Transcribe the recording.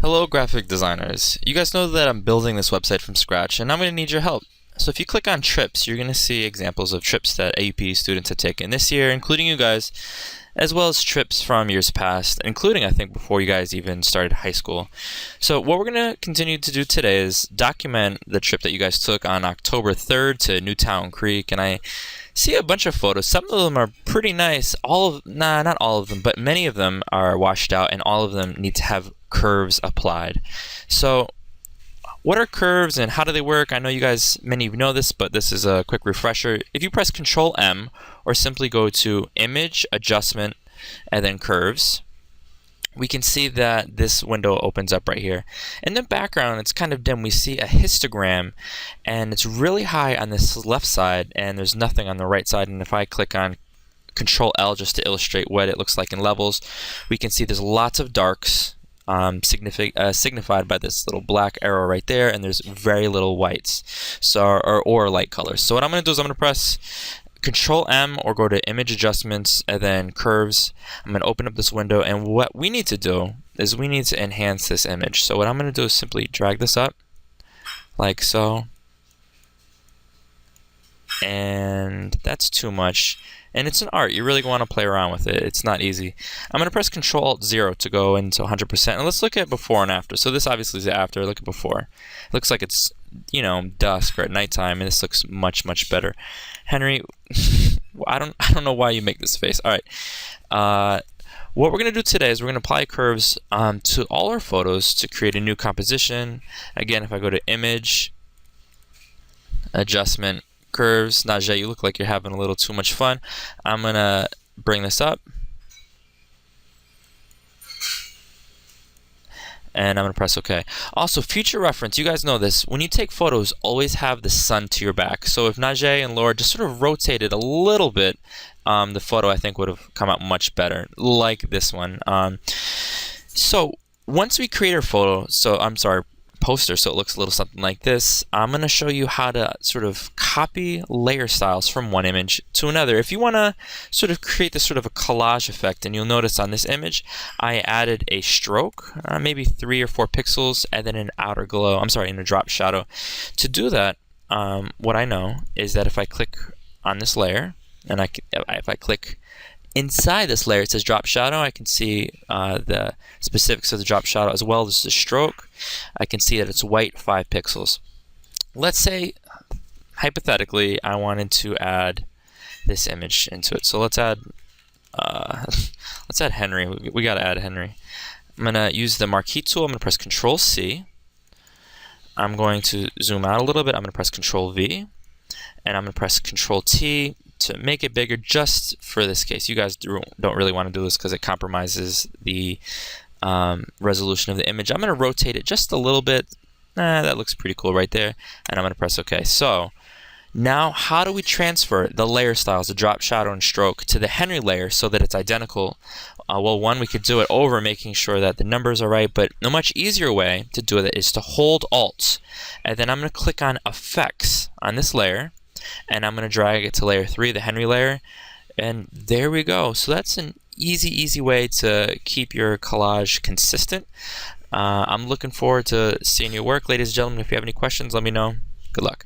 Hello, graphic designers. You guys know that I'm building this website from scratch, and I'm going to need your help. So if you click on trips, you're going to see examples of trips that AUP students have taken this year, including you guys, as well as trips from years past, including, I think, before you guys even started high school. So what we're going to continue to do today is document the trip that you guys took on October 3rd to Newtown Creek, and I see a bunch of photos. Some of them are pretty nice. Not all of them, but many of them are washed out, and all of them need to have curves applied. So what are curves and how do they work? I know you guys, many of you know this, but this is a quick refresher. If you press Control M or simply go to Image, Adjustment, and then Curves, we can see that this window opens up right here. In the background, it's kind of dim. We see a histogram, and it's really high on this left side, and there's nothing on the right side. And if I click on Control L just to illustrate what it looks like in levels, we can see there's lots of darks. Signified by this little black arrow right there, and there's very little whites, or light colors. So what I'm going to do is I'm going to press Control M or go to Image Adjustments and then Curves. I'm going to open up this window, and what we need to do is we need to enhance this image. So what I'm going to do is simply drag this up like so, and that's too much. And it's an art. You really want to play around with it. It's not easy. I'm going to press Control-Alt-0 to go into 100%. And let's look at before and after. So this obviously is the after. Look at before. It looks like it's, dusk or at nighttime, and this looks much, much better. Henry, I don't know why you make this face. All right. What we're going to do today is we're going to apply curves to all our photos to create a new composition. Again, if I go to Image, Adjustment, Curves. Najee, you look like you're having a little too much fun. I'm going to bring this up. And I'm going to press OK. Also, future reference, you guys know this. When you take photos, always have the sun to your back. So if Najee and Laura just sort of rotated a little bit, the photo I think would have come out much better, like this one. So once we create our photo, poster, so it looks a little something like this, I'm going to show you how to sort of copy layer styles from one image to another. If you want to sort of create this sort of a collage effect, and you'll notice on this image I added a stroke, maybe 3 or 4 pixels, and then an outer glow, in a drop shadow. To do that, what I know is that if I click on this layer, and if I click inside this layer, it says drop shadow. I can see the specifics of the drop shadow as well as the stroke. I can see that it's white 5 pixels. Let's say, hypothetically, I wanted to add this image into it. So let's add Henry. We got to add Henry. I'm going to use the marquee tool. I'm going to press Control C. I'm going to zoom out a little bit. I'm going to press Control V, and I'm going to press Control T to make it bigger just for this case. You guys don't really want to do this because it compromises the resolution of the image. I'm going to rotate it just a little bit. That looks pretty cool right there. And I'm going to press OK. So now how do we transfer the layer styles, the drop shadow and stroke, to the Henry layer so that it's identical? Well, one, we could do it over making sure that the numbers are right, but a much easier way to do it is to hold Alt. And then I'm going to click on Effects on this layer, and I'm going to drag it to layer 3, the Henry layer, and there we go. So that's an easy way to keep your collage consistent. I'm looking forward to seeing your work. Ladies and gentlemen, if you have any questions, let me know. Good luck.